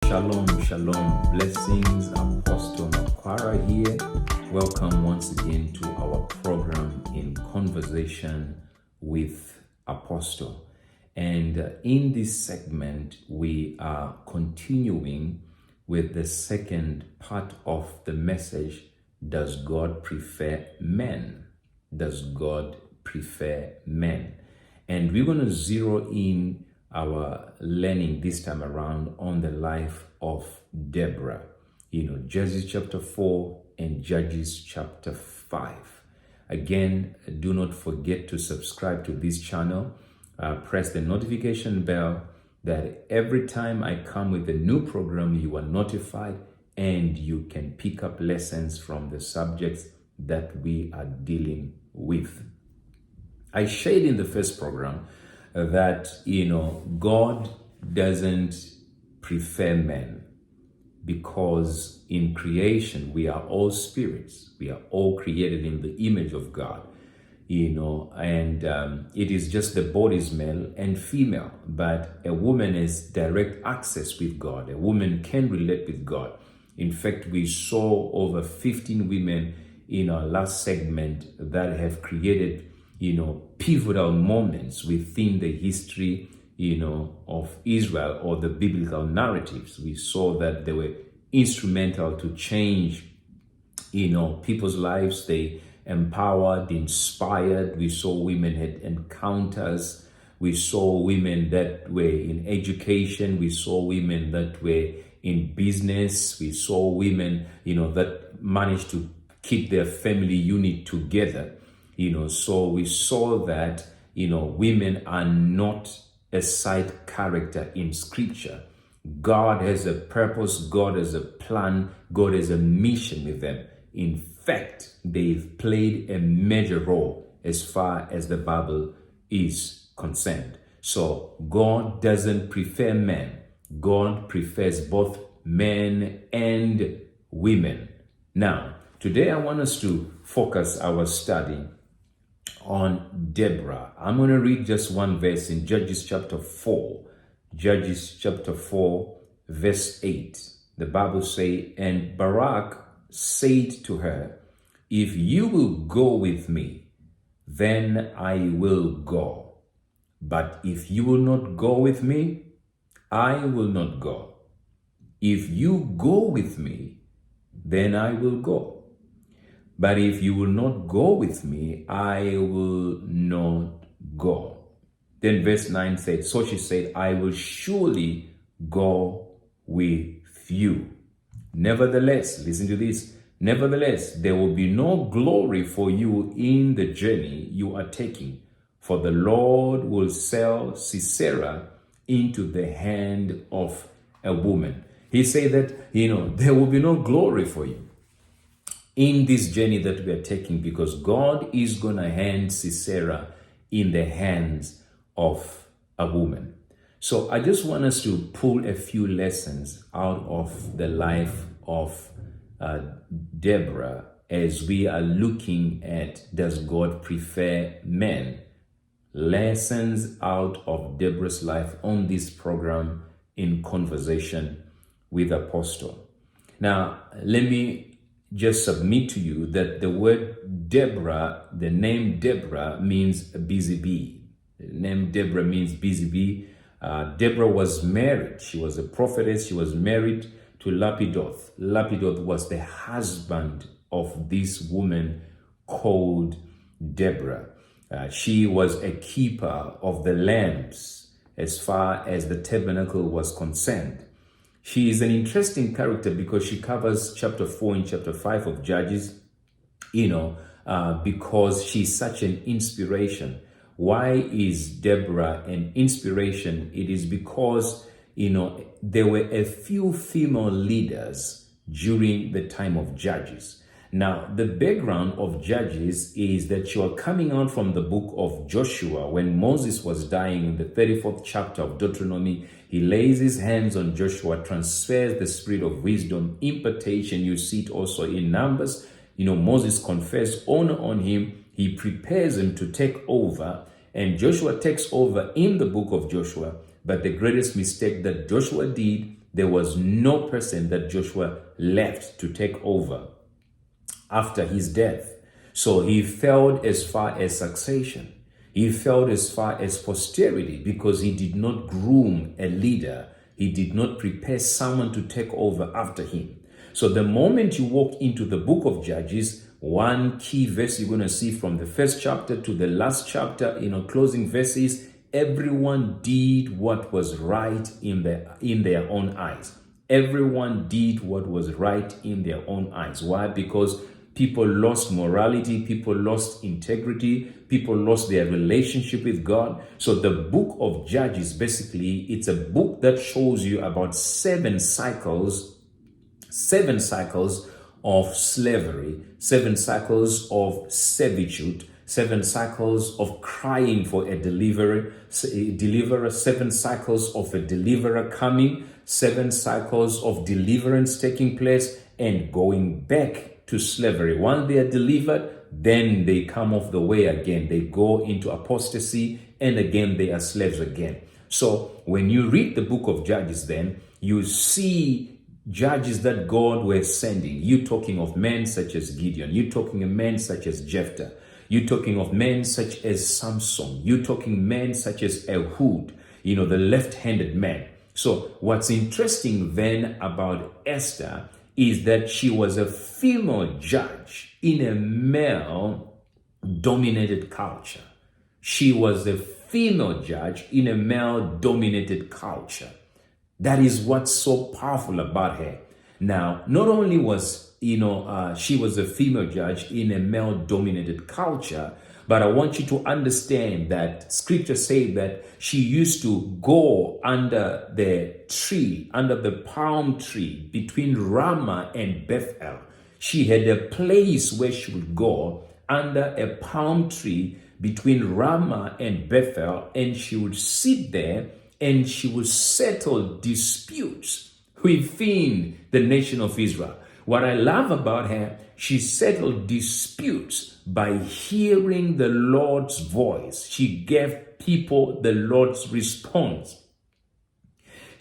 Shalom, shalom, blessings. Apostle Makwara here. Welcome once again to our program in Conversation with Apostle. And in this segment, we are continuing with the second part of the message, Does God Prefer Men? Does God prefer men? And we're going to zero in our learning this time around on the life of Deborah. Judges chapter 4 and Judges chapter 5. Again, do not forget to subscribe to this channel. Press the notification bell that every time I come with a new program, you are notified and you can pick up lessons from the subjects that we are dealing with. I shared in the first program that, God doesn't prefer men because in creation, we are all spirits. We are all created in the image of God, and it is just the bodies, male and female, but a woman has direct access with God. A woman can relate with God. In fact, we saw over 15 women in our last segment that have created pivotal moments within the history, of Israel or the biblical narratives. We saw that they were instrumental to change, people's lives. They empowered, inspired. We saw women had encounters. We saw women that were in education. We saw women that were in business. We saw women, that managed to keep their family unit together. So we saw that, women are not a side character in scripture. God has a purpose, God has a plan, God has a mission with them. In fact, they've played a major role as far as the Bible is concerned. So God doesn't prefer men. God prefers both men and women. Now, today I want us to focus our study on Deborah. I'm going to read just one verse in Judges chapter 4. Judges chapter 4, verse 8. The Bible says, "And Barak said to her, If you will go with me, then I will go. But if you will not go with me, I will not go. If you go with me, then I will go. But if you will not go with me, I will not go." Then verse 9 said, "So she said, I will surely go with you. Nevertheless," listen to this, "nevertheless, there will be no glory for you in the journey you are taking, for the Lord will sell Sisera into the hand of a woman." He said that, there will be no glory for you in this journey that we are taking, because God is going to hand Sisera in the hands of a woman. So I just want us to pull a few lessons out of the life of Deborah as we are looking at, does God prefer men? Lessons out of Deborah's life on this program in Conversation with Apostle. Now, let me just submit to you that the word Deborah, the name Deborah, means busy bee. The name Deborah means busy bee. Deborah was married. She was a prophetess. She was married to Lapidoth. Lapidoth was the husband of this woman called Deborah. She was a keeper of the lambs as far as the tabernacle was concerned. She is an interesting character because she covers chapter 4 and chapter 5 of Judges, because she's such an inspiration. Why is Deborah an inspiration? It is because, there were a few female leaders during the time of Judges. Now, the background of Judges is that you are coming out from the book of Joshua when Moses was dying in the 34th chapter of Deuteronomy. He lays his hands on Joshua, transfers the spirit of wisdom, impartation. You see it also in Numbers. Moses confers honor on him. He prepares him to take over, and Joshua takes over in the book of Joshua. But the greatest mistake that Joshua did there was no person that Joshua left to take over after his death. So he failed as far as succession. He failed as far as posterity because he did not groom a leader. He did not prepare someone to take over after him. So the moment you walk into the book of Judges, one key verse you're going to see from the first chapter to the last chapter, closing verses, everyone did what was right in their own eyes. Everyone did what was right in their own eyes. Why? Because people lost morality, people lost integrity, people lost their relationship with God. So the book of Judges, basically, it's a book that shows you about seven cycles of slavery, 7 cycles of servitude, 7 cycles of crying for a deliverer, 7 cycles of a deliverer coming, 7 cycles of deliverance taking place and going back to slavery. Once they are delivered, then they come off the way again. They go into apostasy and again they are slaves again. So when you read the book of Judges, then you see judges that God was sending. You talking of men such as Gideon. You talking of men such as Jephthah. You talking of men such as Samson. You talking men such as Ehud, the left-handed man. So what's interesting then about Esther is that she was a female judge in a male-dominated culture. She was a female judge in a male-dominated culture. That is what's so powerful about her. Now, not only was, she was a female judge in a male-dominated culture, but I want you to understand that scripture says that she used to go under the tree, under the palm tree between Ramah and Bethel. She had a place where she would go under a palm tree between Ramah and Bethel, and she would sit there and she would settle disputes within the nation of Israel. What I love about her, she settled disputes by hearing the Lord's voice. She gave people the Lord's response.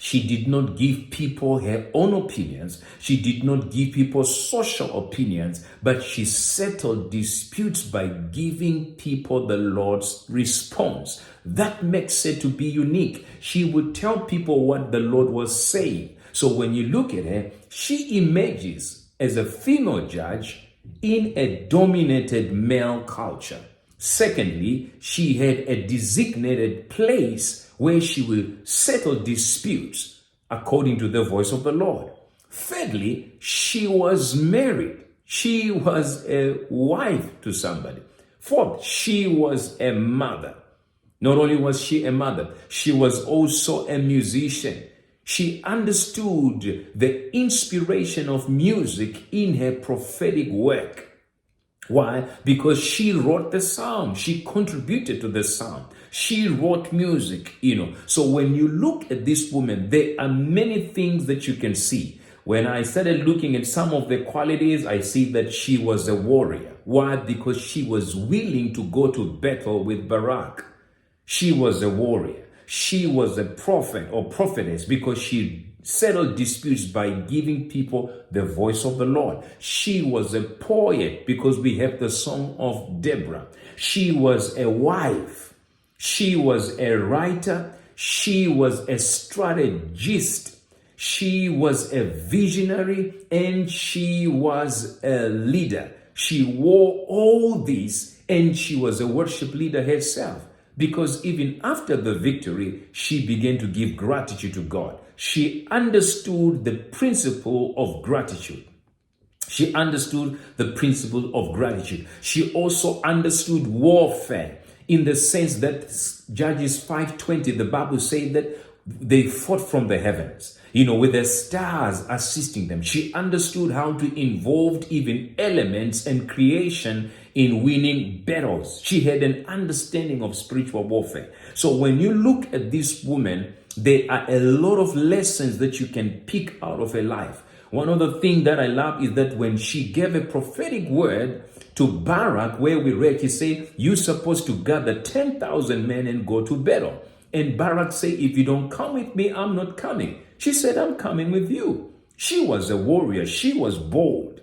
She did not give people her own opinions. She did not give people social opinions, but she settled disputes by giving people the Lord's response. That makes her to be unique. She would tell people what the Lord was saying. So when you look at her, she emerges as a female judge in a dominated male culture. Secondly, she had a designated place where she will settle disputes according to the voice of the Lord. Thirdly, she was married. She was a wife to somebody. Fourth, she was a mother. Not only was she a mother, she was also a musician. She understood the inspiration of music in her prophetic work. Why? Because she wrote the psalm. She contributed to the psalm. She wrote music, So when you look at this woman, there are many things that you can see. When I started looking at some of the qualities, I see that she was a warrior. Why? Because she was willing to go to battle with Barak. She was a warrior. She was a prophet or prophetess because she settled disputes by giving people the voice of the Lord. She was a poet because we have the song of Deborah. She was a wife. She was a writer. She was a strategist. She was a visionary and she was a leader. She wore all these and she was a worship leader herself. Because even after the victory, she began to give gratitude to God. She understood the principle of gratitude. She understood the principle of gratitude. She also understood warfare in the sense that Judges 5:20, the Bible says that they fought from the heavens, with the stars assisting them. She understood how to involve even elements and creation in winning battles. She had an understanding of spiritual warfare. So when you look at this woman, there are a lot of lessons that you can pick out of her life. One of the things that I love is that when she gave a prophetic word to Barak, where we read, he said, you're supposed to gather 10,000 men and go to battle. And Barak said, if you don't come with me, I'm not coming. She said, I'm coming with you. She was a warrior. She was bold.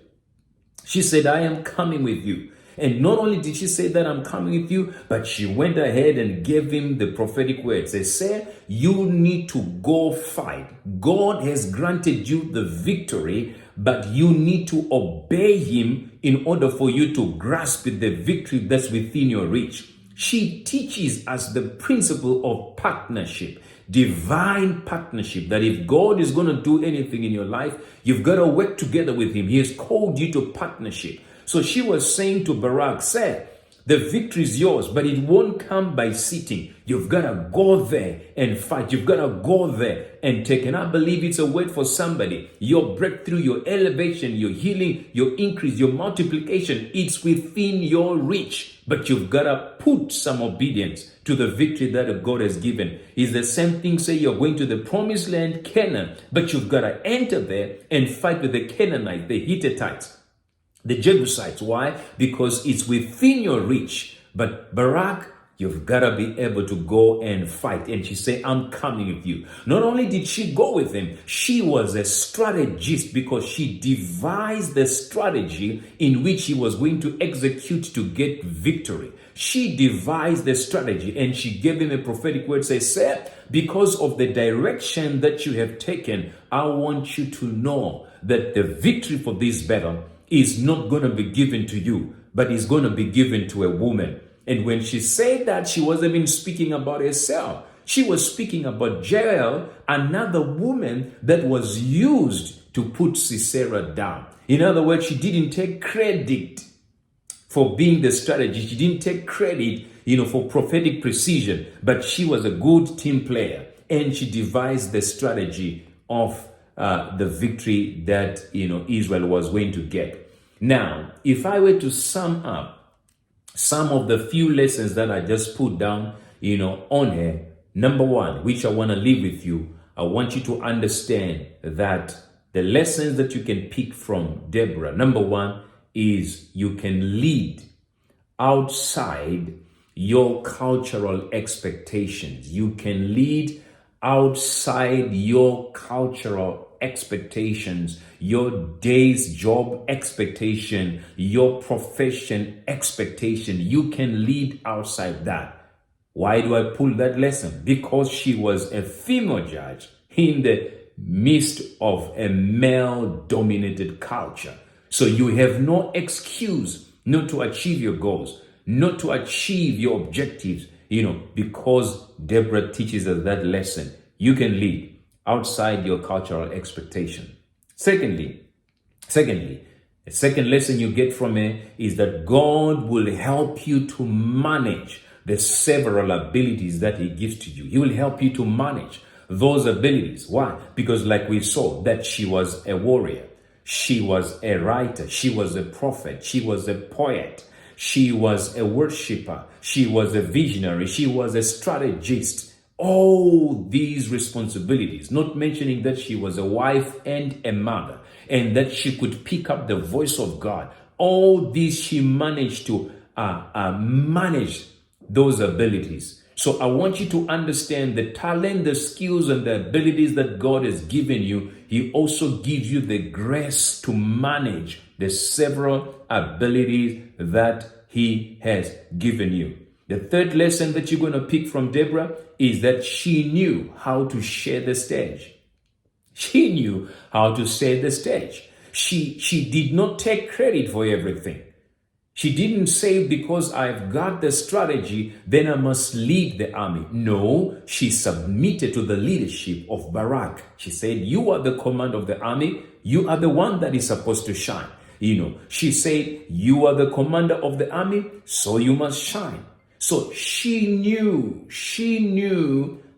She said, I am coming with you. And not only did she say that I'm coming with you, but she went ahead and gave him the prophetic words. They said, you need to go fight. God has granted you the victory, but you need to obey him in order for you to grasp the victory that's within your reach. She teaches us the principle of partnership, divine partnership, that if God is going to do anything in your life, you've got to work together with him. He has called you to partnership. So she was saying to Barak, say, the victory is yours, but it won't come by sitting. You've got to go there and fight. You've got to go there and take. And I believe it's a word for somebody. Your breakthrough, your elevation, your healing, your increase, your multiplication, it's within your reach. But you've got to put some obedience to the victory that God has given. It's the same thing, say you're going to the promised land, Canaan, but you've got to enter there and fight with the Canaanites, the Hittites, the Jebusites. Why? Because it's within your reach. But Barak, you've got to be able to go and fight. And she said, I'm coming with you. Not only did she go with him, she was a strategist, because she devised the strategy in which he was going to execute to get victory. She devised the strategy and she gave him a prophetic word. Say, sir, because of the direction that you have taken, I want you to know that the victory for this battle is not going to be given to you, but is going to be given to a woman. And when she said that, she wasn't even speaking about herself. She was speaking about Jael, another woman that was used to put Sisera down. In other words, she didn't take credit for being the strategist. She didn't take credit, for prophetic precision, but she was a good team player. And she devised the strategy of the victory that Israel was going to get. Now, if I were to sum up some of the few lessons that I just put down, on here, number one, which I want to leave with you, I want you to understand that the lessons that you can pick from Deborah, number one, is you can lead outside your cultural expectations. You can lead outside your cultural expectations, your day's job expectation, your profession expectation. You can lead outside that. Why do I pull that lesson? Because she was a female judge in the midst of a male-dominated culture. So you have no excuse not to achieve your goals, not to achieve your objectives, because Deborah teaches us that lesson. You can lead outside your cultural expectation. Secondly, the second lesson you get from her is that God will help you to manage the several abilities that he gives to you. He will help you to manage those abilities. Why? Because like we saw, that she was a warrior. She was a writer. She was a prophet. She was a poet. She was a worshiper. She was a visionary. She was a strategist. All these responsibilities, not mentioning that she was a wife and a mother, and that she could pick up the voice of God. All these she managed to manage those abilities. So I want you to understand the talent, the skills, and the abilities that God has given you. He also gives you the grace to manage the several abilities that he has given you. The third lesson that you're going to pick from Deborah is that she knew how to share the stage. She knew how to share the stage. She did not take credit for everything. She didn't say, because I've got the strategy, then I must lead the army. No, she submitted to the leadership of Barak. She said, you are the commander of the army. You are the one that is supposed to shine. She said, you are the commander of the army, so you must shine. So she knew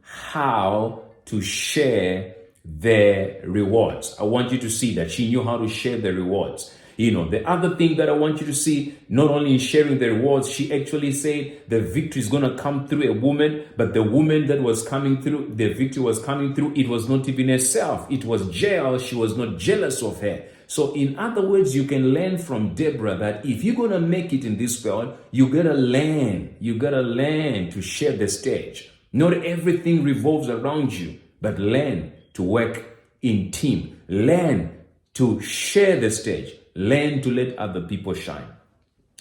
how to share the rewards. I want you to see that she knew how to share the rewards. The other thing that I want you to see, not only in sharing the rewards, she actually said the victory is going to come through a woman, but the woman that was coming through, the victory was coming through, it was not even herself. It was Jael. She was not jealous of her. So in other words, you can learn from Deborah that if you're going to make it in this world, you got to learn. You got to learn to share the stage. Not everything revolves around you, but learn to work in team. Learn to share the stage. Learn to let other people shine.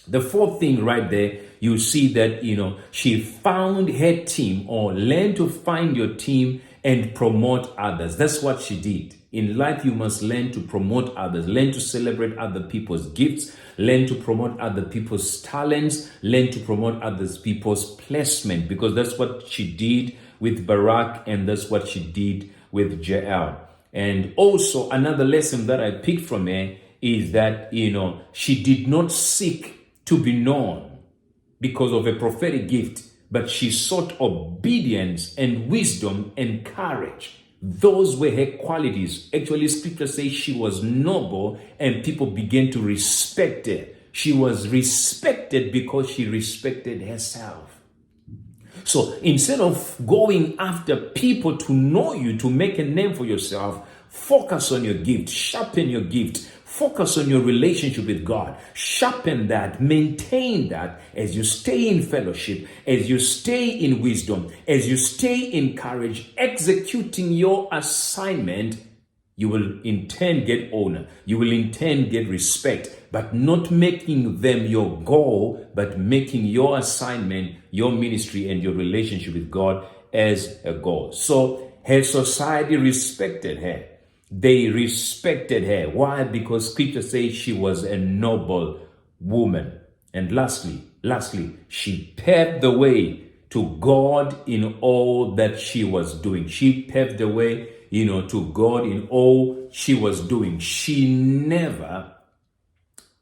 The fourth thing right there, you see that, she found her team, or learn to find your team and promote others. That's what she did. In life, you must learn to promote others, learn to celebrate other people's gifts, learn to promote other people's talents, learn to promote other people's placement, because that's what she did with Barak, and that's what she did with Jael. And also another lesson that I picked from her is that, she did not seek to be known because of a prophetic gift, but she sought obedience and wisdom and courage. Those were her qualities. Actually, scripture says she was noble and people began to respect her. She was respected because she respected herself. So instead of going after people to know you, to make a name for yourself, focus on your gift, sharpen your gift. Focus on your relationship with God. Sharpen that, maintain that as you stay in fellowship, as you stay in wisdom, as you stay in courage, executing your assignment. You will in turn get honor. You will in turn get respect, but not making them your goal, but making your assignment, your ministry, and your relationship with God as a goal. So her society respected her. They respected her. Why? Because scripture says she was a noble woman. And lastly, she paved the way to God in all that she was doing. She paved the way, to God in all she was doing. She never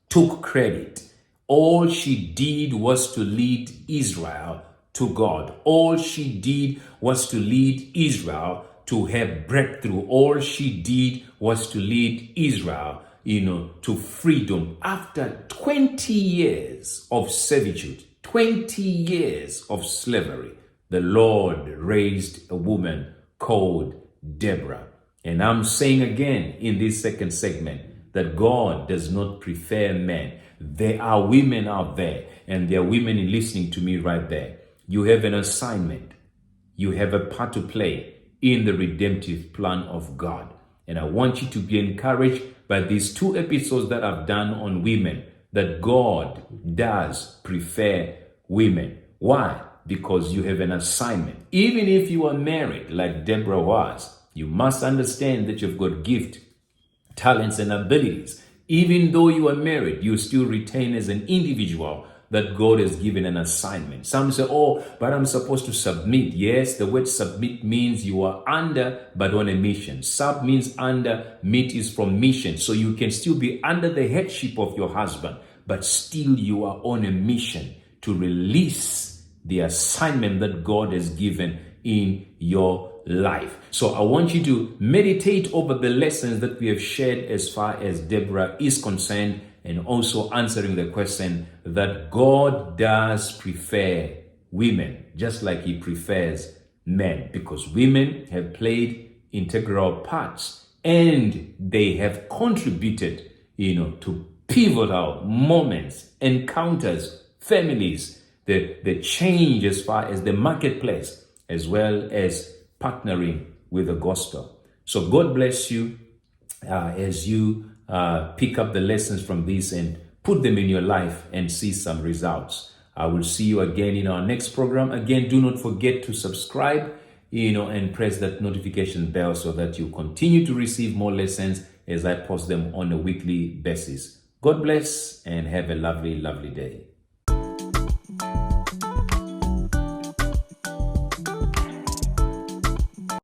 took credit. All she did was to lead Israel to God. All she did was to lead Israel to have breakthrough. All she did was to lead Israel, to freedom. After 20 years of servitude, 20 years of slavery, the Lord raised a woman called Deborah. And I'm saying again in this second segment that God does not prefer men. There are women out there, and there are women listening to me right there. You have an assignment. You have a part to play in the redemptive plan of God. And I want you to be encouraged by these 2 episodes that I've done on women, that God does prefer women. Why? Because you have an assignment. Even if you are married, like Deborah was, you must understand that you've got gift, talents, and abilities. Even though you are married, you still retain as an individual that God has given an assignment. Some say, but I'm supposed to submit. Yes, the word submit means you are under, but on a mission. Sub means under, meet is from mission. So you can still be under the headship of your husband, but still you are on a mission to release the assignment that God has given in your life. So I want you to meditate over the lessons that we have shared as far as Deborah is concerned, and also answering the question that God does prefer women, just like he prefers men, because women have played integral parts and they have contributed, to pivotal moments, encounters, families, the change as far as the marketplace, as well as partnering with the gospel. So God bless you as you pick up the lessons from this and put them in your life and see some results. I will see you again in our next program. Again, do not forget to subscribe, and press that notification bell so that you continue to receive more lessons as I post them on a weekly basis. God bless and have a lovely, lovely day.